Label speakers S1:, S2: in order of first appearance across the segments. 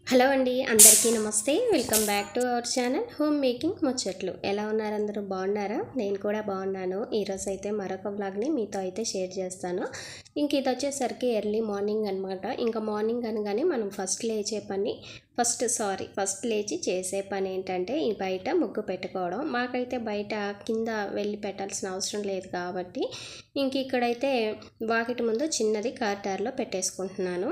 S1: Hello అండి, అందరికీ నమస్తే. Welcome back to our channel home making ముచ్చట్లు. ఎలా ఉన్నారు? అందరూ బాగున్నారా? నేను కూడా బాగున్నాను. ఈరోజు అయితే మరొక వ్లాగ్ని మీతో అయితే షేర్ చేస్తాను. ఇంక ఇది వచ్చేసరికి ఎర్లీ మార్నింగ్ అనమాట. ఇంకా మార్నింగ్ అనగానే మనం ఫస్ట్ లేచి చేసే పని ఏంటంటే ఈ బయట ముగ్గు పెట్టుకోవడం. మాకైతే బయట కింద వెళ్ళి పెట్టాల్సిన అవసరం లేదు కాబట్టి ఇంక ఇక్కడైతే వాకిటి ముందు చిన్నది కార్టార్లో పెట్టేసుకుంటున్నాను.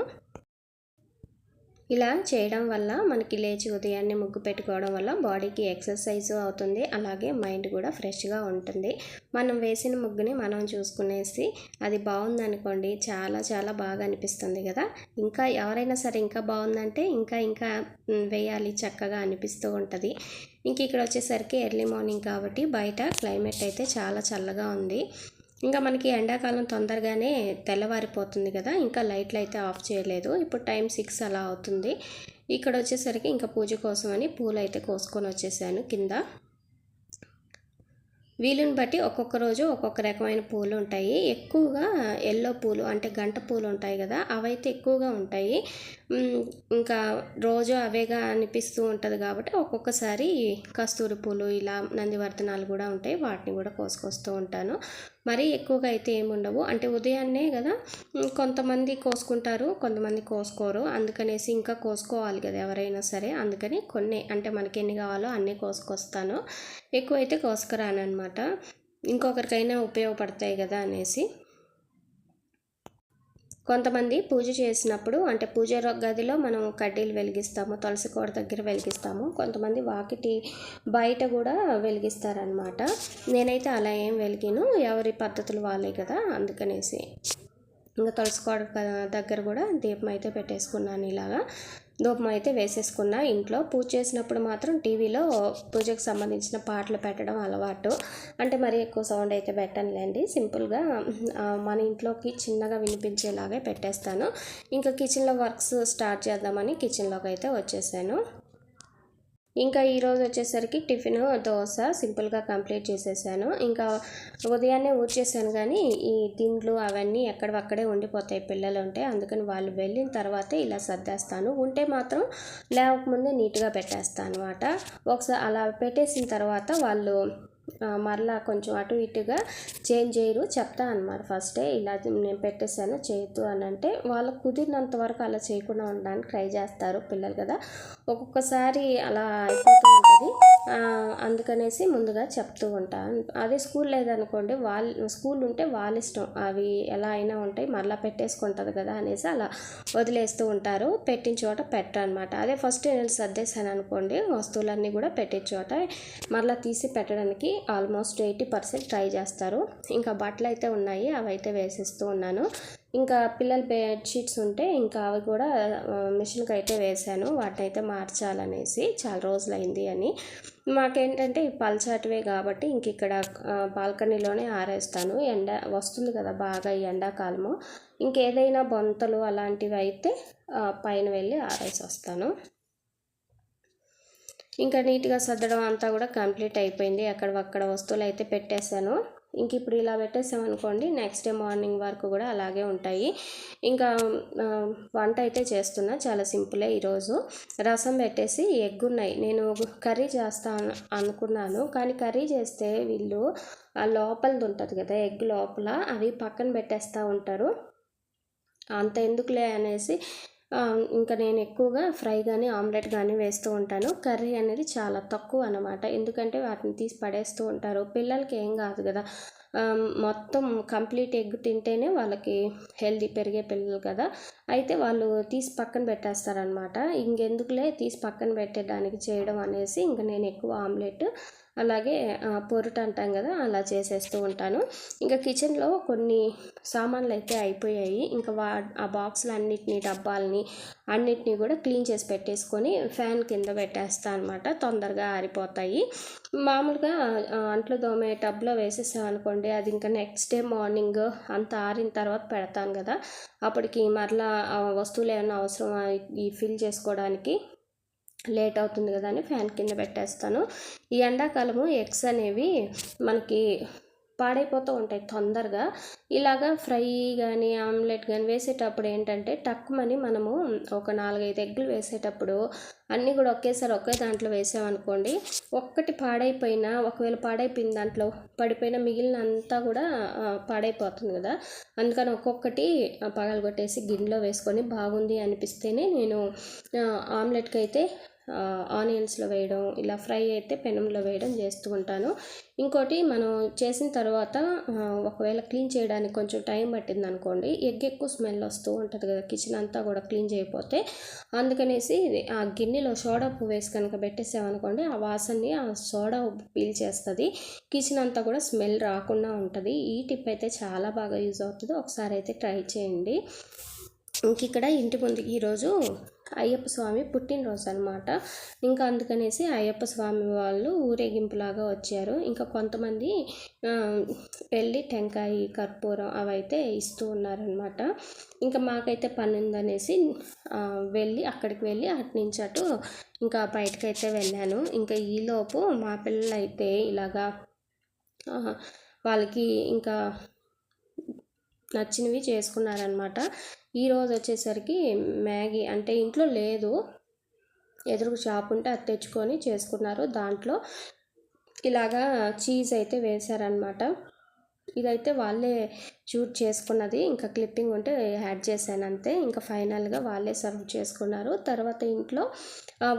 S1: ఇలా చేయడం వల్ల మనకి లేచి ఉదయాన్నే ముగ్గు పెట్టుకోవడం వల్ల బాడీకి ఎక్సర్సైజ్ అవుతుంది, అలాగే మైండ్ కూడా ఫ్రెష్గా ఉంటుంది. మనం వేసిన ముగ్గుని మనం చూసుకునేసి అది బాగుందనుకోండి, చాలా చాలా బాగా అనిపిస్తుంది కదా. ఇంకా ఎవరైనా సరే ఇంకా బాగుందంటే ఇంకా వేయాలి చక్కగా అనిపిస్తూ ఉంటుంది. ఇంక ఇక్కడ వచ్చేసరికి ఎర్లీ మార్నింగ్ కాబట్టి బయట క్లైమేట్ అయితే చాలా చల్లగా ఉంది. ఇంకా మనకి ఎండాకాలం తొందరగానే తెల్లవారిపోతుంది కదా. ఇంకా లైట్లు అయితే ఆఫ్ చేయలేదు. ఇప్పుడు టైం 6 అలా అవుతుంది. ఇక్కడ వచ్చేసరికి ఇంకా పూజ కోసమని పూలు అయితే కోసుకొని వచ్చేసాను కింద. వీలుని బట్టి ఒక్కొక్క రోజు ఒక్కొక్క రకమైన పూలు ఉంటాయి. ఎక్కువగా ఎల్లో పూలు అంటే గంట పూలు ఉంటాయి కదా, అవైతే ఎక్కువగా ఉంటాయి. ఇంకా రోజు అవేగా అనిపిస్తూ ఉంటుంది కాబట్టి ఒక్కొక్కసారి కస్తూరి పూలు, ఇలా నందివర్ధనాలు కూడా ఉంటాయి, వాటిని కూడా కోసుకొస్తూ ఉంటాను. మరీ ఎక్కువగా అయితే ఏముండవు. అంటే ఉదయాన్నే కదా, కొంతమంది కోసుకుంటారు, కొంతమంది కోసుకోరు. అందుకనేసి ఇంకా కోసుకోవాలి కదా ఎవరైనా సరే, అందుకని కొన్ని అంటే మనకి ఎన్ని కావాలో అన్నీ కోసుకొస్తాను. ఎక్కువైతే కోసుకురాను అనమాట, ఇంకొకరికైనా ఉపయోగపడతాయి కదా అనేసి. కొంతమంది పూజ చేసినప్పుడు అంటే పూజ గదిలో మనం కడ్డీలు వెలిగిస్తాము, తులసి కోట దగ్గర వెలిగిస్తాము. కొంతమంది వాకిటి బయట కూడా వెలిగిస్తారనమాట. నేనైతే అలా ఏం వెలిగిను, ఎవరి పద్ధతులు వాళ్ళే కదా, అందుకనేసి ఇంకా తులసి కోట దగ్గర కూడా దీపం అయితే పెట్టేసుకున్నాను. ఇలాగా ధూపం అయితే వేసేసుకున్నా. ఇంట్లో పూజ చేసినప్పుడు మాత్రం టీవీలో పూజకు సంబంధించిన పాటలు పెట్టడం అలవాటు. అంటే మరీ ఎక్కువ సౌండ్ అయితే పెట్టనులేండి, సింపుల్గా మన ఇంట్లోకి చిన్నగా వినిపించేలాగే పెట్టేస్తాను. ఇంకా కిచెన్లో వర్క్స్ స్టార్ట్ చేద్దామని కిచెన్లోకి అయితే వచ్చేసాను. ఇంకా ఈరోజు వచ్చేసరికి టిఫిన్ దోశ సింపుల్గా కంప్లీట్ చేసేసాను. ఇంకా ఉదయాన్నే ఊడ్చేసాను, కానీ ఈ దిండ్లు అవన్నీ ఎక్కడవక్కడే ఉండిపోతాయి పిల్లలు ఉంటే, అందుకని వాళ్ళు వెళ్ళిన తర్వాతే ఇలా సర్దేస్తాను. ఉంటే మాత్రం లేవకముందే నీట్గా పెట్టేస్తాను అనమాట. ఒకసారి అలా పెట్టేసిన తర్వాత వాళ్ళు మరలా కొంచెం అటు ఇటుగా చేంజ్ చేయరు, చెప్తా అనమాట ఫస్టే ఇలా నేను పెట్టేశాను చేయొద్దు అని. అంటే వాళ్ళకు కుదిరినంత వరకు అలా చేయకుండా ఉండడానికి ట్రై చేస్తారు పిల్లలు కదా, ఒక్కొక్కసారి అలా అయిపోతూ ఉంటుంది. అందుకనేసి ముందుగా చెప్తూ ఉంటాను. అదే స్కూల్ లేదనుకోండి, స్కూల్ ఉంటే వాళ్ళ ఇష్టం, అవి ఎలా అయినా ఉంటాయి, మరలా పెట్టేసుకుంటుంది కదా అనేసి అలా వదిలేస్తూ ఉంటారు. పెట్టిన చోట పెట్టరు అనమాట. అదే ఫస్ట్ నేను సర్దేశాను అనుకోండి, వస్తువులన్నీ కూడా పెట్టే చోట మరలా తీసి పెట్టడానికి ఆల్మోస్ట్ 80% ట్రై చేస్తారు. ఇంకా బట్టలు అయితే ఉన్నాయి, అవి అయితే వేసేస్తూ ఉన్నాను. ఇంకా పిల్లల బెడ్షీట్స్ ఉంటే ఇంకా అవి కూడా మిషన్కి అయితే వేసాను, వాటిని అయితే మార్చాలనేసి, చాలా రోజులైంది అని. మాకేంటంటే పల్చాటివే కాబట్టి ఇంక ఇక్కడ బాల్కనీలోనే ఆరేస్తాను. ఎండ వస్తుంది కదా బాగా ఈ ఎండాకాలము, ఇంకేదైనా బొంతలు అలాంటివి అయితే పైన వెళ్ళి ఆరేసి వస్తాను. ఇంకా నీట్గా సర్దడం అంతా కూడా కంప్లీట్ అయిపోయింది. అక్కడ వస్తువులు అయితే పెట్టేశాను. ఇంక ఇప్పుడు ఇలా పెట్టేసామనుకోండి, నెక్స్ట్ డే మార్నింగ్ వరకు కూడా అలాగే ఉంటాయి. ఇంకా వంట అయితే చేస్తున్నా, చాలా సింపులే. ఈరోజు రసం పెట్టేసి ఎగ్ ఉన్నాయి, నేను కర్రీ చేస్తాను అనుకున్నాను, కానీ కర్రీ చేస్తే వీళ్ళు ఆ లోపలది ఉంటుంది కదా ఎగ్ లోపల, అవి పక్కన పెట్టేస్తూ ఉంటారు. అంత ఎందుకులే అనేసి ఇంకా నేను ఎక్కువగా ఫ్రై కానీ ఆమ్లెట్ కానీ వేస్తూ ఉంటాను. కర్రీ అనేది చాలా తక్కువ అన్నమాట, ఎందుకంటే వాటిని తీసి పడేస్తూ ఉంటారు. పిల్లలకి ఏం కాదు కదా, మొత్తం కంప్లీట్ ఎగ్ తింటేనే వాళ్ళకి హెల్దీ, పెరిగే పిల్లలు కదా, అయితే వాళ్ళు తీసి పక్కన పెట్టేస్తారనమాట. ఇంకెందుకులే తీసి పక్కన పెట్టడానికి చేయడం అనేసి ఇంకా నేను ఎక్కువ ఆమ్లెట్ అలాగే పొరుటు అంటాం కదా, అలా చేసేస్తూ ఉంటాను. ఇంకా కిచెన్లో కొన్ని సామాన్లు అయితే అయిపోయాయి. ఇంకా ఆ బాక్సులు అన్నిటినీ, డబ్బాలని అన్నిటినీ కూడా క్లీన్ చేసి పెట్టేసుకొని ఫ్యాన్ కింద పెట్టేస్తాను అనమాట, తొందరగా ఆరిపోతాయి. మామూలుగా అంట్లు తోమే టబ్లో వేసేసాం అనుకోండి, అది ఇంకా నెక్స్ట్ డే మార్నింగ్ అంత ఆరిన తర్వాత పెడతాను కదా, అప్పటికి మరలా వస్తువులు ఏమైనా అవసరం ఈ ఫిల్ చేసుకోవడానికి లేట్ అవుతుంది కదా అని ఫ్యాన్ కింద పెట్టేస్తాను. ఈ ఎండాకాలము ఎగ్స్ అనేవి మనకి పాడైపోతూ ఉంటాయి తొందరగా. ఇలాగా ఫ్రై కానీ ఆమ్లెట్ కానీ వేసేటప్పుడు ఏంటంటే టక్కుమని మనము ఒక 4-5 ఎగ్గులు వేసేటప్పుడు అన్నీ కూడా ఒకేసారి ఒకే దాంట్లో వేసామనుకోండి, ఒక్కటి పాడైపోయినా, ఒకవేళ పాడైపోయిన దాంట్లో పడిపోయిన మిగిలిన అంతా కూడా పాడైపోతుంది కదా. అందుకని ఒక్కొక్కటి పగలగొట్టేసి గిన్నెలో వేసుకొని బాగుంది అనిపిస్తేనే నేను ఆమ్లెట్కి అయితే ఆనియన్స్లో వేయడం, ఇలా ఫ్రై అయితే పెనంలో వేయడం చేస్తూ ఉంటాను. ఇంకోటి మనం చేసిన తర్వాత ఒకవేళ క్లీన్ చేయడానికి కొంచెం టైం పట్టింది అనుకోండి, ఎగ్ ఎక్కువ స్మెల్ వస్తూ ఉంటుంది కదా కిచెన్ అంతా కూడా క్లీన్ చేయకపోతే. అందుకనేసి ఆ గిన్నెలో సోడా ఉప్పు వేసి కనుక పెట్టేసామనుకోండి, ఆ వాసనని ఆ సోడా ఉప్పు పీల్చేస్తుంది, కిచెన్ అంతా కూడా స్మెల్ రాకుండా ఉంటుంది. ఈ టిప్ అయితే చాలా బాగా యూజ్ అవుతుంది, ఒకసారి అయితే ట్రై చేయండి. ఇంక ఇక్కడ ఇంటి ముందు ఈరోజు అయ్యప్ప స్వామి పుట్టినరోజు అనమాట. ఇంకా అందుకనేసి అయ్యప్ప స్వామి వాళ్ళు ఊరేగింపులాగా వచ్చారు. ఇంకా కొంతమంది వెళ్ళి టెంకాయ, కర్పూరం అవైతే ఇస్తూ ఉన్నారనమాట. ఇంకా మాకైతే పని ఉందనేసి వెళ్ళి అక్కడికి వెళ్ళి అటు నుంచి అటు ఇంకా బయటకైతే వెళ్ళాను. ఇంకా ఈలోపు మా పిల్లలు అయితే ఇలాగా వాళ్ళకి ఇంకా నచ్చినవి చేసుకున్నారనమాట. ఈరోజు వచ్చేసరికి మ్యాగీ, అంటే ఇంట్లో లేదు, ఎదురుగా షాప్ ఉంటే అది తెచ్చుకొని చేసుకున్నారు. దాంట్లో ఇలాగా చీజ్ అయితే వేశారనమాట. ఇదైతే వాళ్ళే షూట్ చేసుకున్నది, ఇంకా క్లిప్పింగ్ ఉంటే యాడ్ చేశాను అంతే. ఇంకా ఫైనల్గా వాళ్ళే సర్వ్ చేసుకున్నారు. తర్వాత ఇంట్లో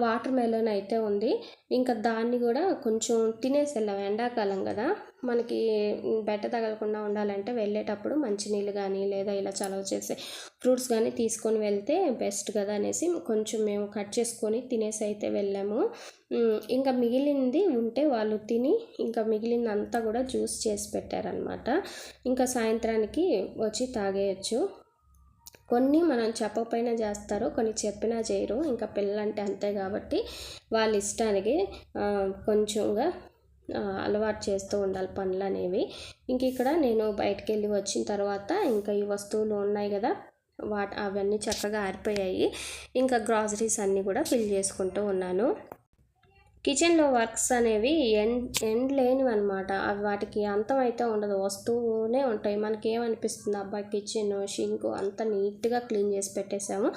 S1: వాటర్ మెలన్ అయితే ఉంది, ఇంకా దాన్ని కూడా కొంచెం తినేసి వెళ్ళాం. ఎండాకాలం కదా, మనకి బెట్ట తగలకుండా ఉండాలంటే వెళ్ళేటప్పుడు మంచినీళ్ళు కానీ లేదా ఇలా చలవ చేసే ఫ్రూట్స్ కానీ తీసుకొని వెళ్తే బెస్ట్ కదా అనేసి కొంచెం మేము కట్ చేసుకొని తినేసి అయితే వెళ్ళాము. ఇంకా మిగిలింది ఉంటే వాళ్ళు తిని ఇంకా మిగిలిందంతా కూడా జ్యూస్ చేసి పెట్టారనమాట. ఇంకా సాయంత్రానికి వచ్చి తాగేయచ్చు. కొన్ని మనం చెప్పకపోయినా చేస్తారు, కొన్ని చెప్పినా చేయరు. ఇంకా పిల్లలంటే అంతే కాబట్టి వాళ్ళ ఇష్టానికి కొంచెంగా అలవాటు చేస్తూ ఉండాలి పనులు అనేవి. ఇంక ఇక్కడ నేను బయటికి వెళ్ళి వచ్చిన తర్వాత ఇంకా ఈ వస్తువులు ఉన్నాయి కదా, అవన్నీ చక్కగా ఆరిపోయాయి. ఇంకా గ్రాసరీస్ అన్నీ కూడా ఫిల్ చేసుకుంటూ ఉన్నాను. కిచెన్లో వర్క్స్ అనేవి ఎండ్ లేనివి అనమాట. అవి వాటికి అంతం అయితే ఉండదు, వస్తూనే ఉంటాయి. మనకి ఏమనిపిస్తుంది, అబ్బాయి కిచెన్ షింకు అంతా నీట్గా క్లీన్ చేసి పెట్టేశాము,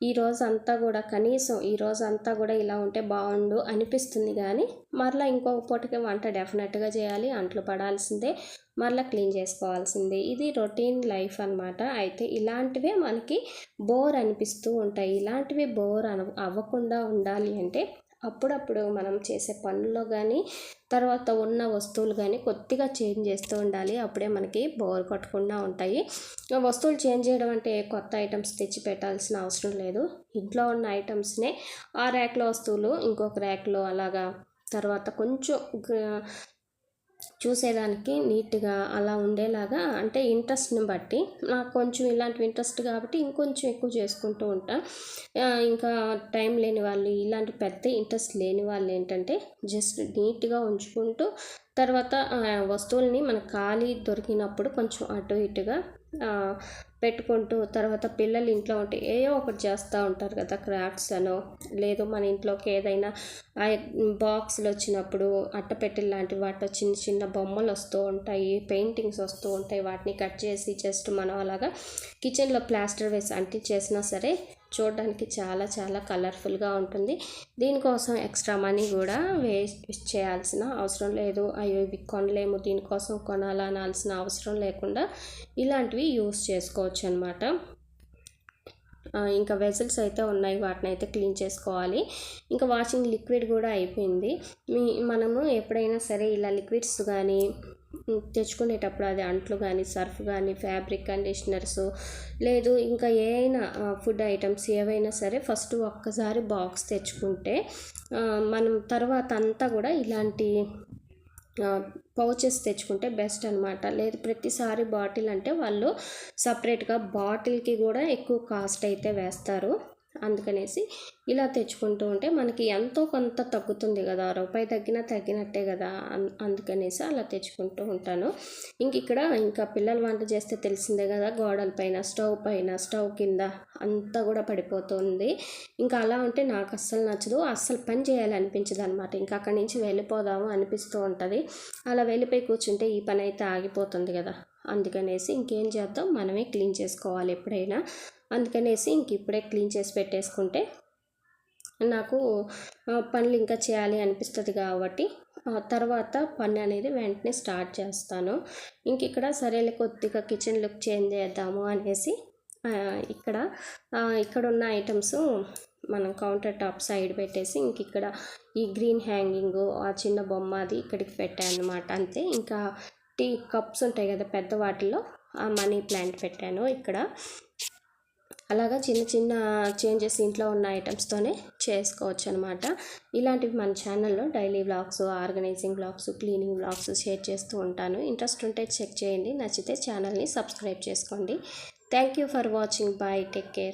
S1: ఈరోజు అంతా కూడా కనీసం ఈరోజు అంతా కూడా ఇలా ఉంటే బాగుండు అనిపిస్తుంది. కానీ మరలా ఇంకొక పూటకి వంట డెఫినెట్గా చేయాలి, అంట్లు పడాల్సిందే, మరలా క్లీన్ చేసుకోవాల్సిందే. ఇది రొటీన్ లైఫ్ అనమాట. అయితే ఇలాంటివే మనకి బోర్ అనిపిస్తూ ఉంటాయి. ఇలాంటివి బోర్ అవ్వకుండా ఉండాలి అంటే అప్పుడప్పుడు మనం చేసే పనుల్లో కానీ తర్వాత ఉన్న వస్తువులు కానీ కొద్దిగా చేంజ్ చేస్తూ ఉండాలి. అప్పుడే మనకి బోర్ కొట్టకుండా ఉంటాయి. వస్తువులు చేంజ్ చేయడం అంటే కొత్త ఐటమ్స్ తెచ్చి పెట్టాల్సిన అవసరం లేదు. ఇంట్లో ఉన్న ఐటమ్స్నే ఆ ర్యాక్లో వస్తువులు ఇంకొక ర్యాక్లో అలాగా, తర్వాత కొంచెం చూసేదానికి నీట్గా అలా ఉండేలాగా, అంటే ఇంట్రెస్ట్ని బట్టి నాకు కొంచెం ఇలాంటివి ఇంట్రెస్ట్ కాబట్టి ఇంకొంచెం ఎక్కువ చేసుకుంటూ ఉంటా. ఇంకా టైం లేని వాళ్ళు, ఇలాంటి పెద్ద ఇంట్రెస్ట్ లేని వాళ్ళు ఏంటంటే జస్ట్ నీట్గా ఉంచుకుంటూ తర్వాత వస్తువుల్ని మనకు ఖాళీ దొరికినప్పుడు కొంచెం అటు ఇటుగా పెట్టుకుంటూ, తర్వాత పిల్లలు ఇంట్లో ఉంటే ఏదో ఒకటి చేస్తూ ఉంటారు కదా, క్రాఫ్ట్స్ అనో లేదు మన ఇంట్లోకి ఏదైనా బాక్సులు వచ్చినప్పుడు అట్టపెట్టెలు లాంటి వాటిలో చిన్న చిన్న బొమ్మలు వస్తూ ఉంటాయి, పెయింటింగ్స్ వస్తూ ఉంటాయి. వాటిని కట్ చేసి జస్ట్ మనం అలాగా కిచెన్లో ప్లాస్టర్ వేసి అంటించేసినా సరే చూడడానికి చాలా చాలా కలర్ఫుల్గా ఉంటుంది. దీనికోసం ఎక్స్ట్రా మనీ కూడా వేస్ట్ చేయాల్సిన అవసరం లేదు. అయ్యో ఇవి కొనలేము, దీనికోసం కొనాలా అనాల్సిన అవసరం లేకుండా ఇలాంటివి యూస్ చేసుకోవచ్చు అనమాట. ఇంకా వెజల్స్ అయితే ఉన్నాయి, వాటిని అయితే క్లీన్ చేసుకోవాలి. ఇంకా వాషింగ్ లిక్విడ్ కూడా అయిపోయింది. మనము ఎప్పుడైనా సరే ఇలా లిక్విడ్స్ కానీ తెచ్చుకునేటప్పుడు, అది అంట్లు కానీ సర్ఫ్ కానీ ఫ్యాబ్రిక్ కండిషనర్స్ లేదు ఇంకా ఏవైనా ఫుడ్ ఐటమ్స్ ఏవైనా సరే ఫస్ట్ ఒక్కసారి బాక్స్ తెచ్చుకుంటే మనం తర్వాత అంతా కూడా ఇలాంటి పౌచెస్ తెచ్చుకుంటే బెస్ట్ అనమాట. లేదు ప్రతిసారి బాటిల్ అంటే వాళ్ళు సపరేట్గా బాటిల్కి కూడా ఎక్కువ కాస్ట్ అయితే వేస్తారు. అందుకనేసి ఇలా తెచ్చుకుంటూ ఉంటే మనకి ఎంతో కొంత తగ్గుతుంది కదా, రూపాయి తగ్గినా తగ్గినట్టే కదా, అందుకనేసి అలా తెచ్చుకుంటూ ఉంటాను. ఇక్కడ ఇంకా పిల్లలు వంట చేస్తే తెలిసిందే కదా, గోడల పైన, స్టవ్ కింద అంతా కూడా పడిపోతుంది. ఇంకా అలా ఉంటే నాకు అస్సలు నచ్చదు, అస్సలు పని చేయాలనిపించదు అనమాట. ఇంకా అక్కడి నుంచి వెళ్ళిపోదాము అనిపిస్తూ ఉంటుంది. అలా వెళ్ళిపోయి కూర్చుంటే ఈ పని అయితే ఆగిపోతుంది కదా, అందుకనేసి ఇంకేం చేద్దాం, మనమే క్లీన్ చేసుకోవాలి ఎప్పుడైనా. అందుకనేసి ఇప్పుడే క్లీన్ చేసి పెట్టేసుకుంటే నాకు పనులు ఇంకా చేయాలి అనిపిస్తుంది కాబట్టి తర్వాత పని అనేది వెంటనే స్టార్ట్ చేస్తాను. ఇక్కడ సరేలే కొద్దిగా కిచెన్ లుక్ చేంజ్ చేద్దాము అనేసి ఇక్కడ ఉన్న ఐటమ్స్ మనం కౌంటర్ టాప్ సైడ్ పెట్టేసి ఇక్కడ ఈ గ్రీన్ హ్యాంగింగ్, ఆ చిన్న బొమ్మ అది ఇక్కడికి పెట్టాను అనమాట. అంతే. ఇంకా టీ కప్స్ ఉంటాయి కదా పెద్ద, వాటిలో ఆ మనీ ప్లాంట్ పెట్టాను ఇక్కడ. అలాగా చిన్న చిన్న చేంజెస్ ఇంట్లో ఉన్న ఐటమ్స్తోనే చేసుకోవచ్చు అనమాట. ఇలాంటివి మన ఛానల్లో daily vlogs, organising vlogs, cleaning vlogs share చేస్తూ ఉంటాను. ఇంట్రెస్ట్ ఉంటే చెక్ చేయండి, నచ్చితే ఛానల్ని సబ్స్క్రైబ్ చేసుకోండి. Thank you for watching. Bye, take care.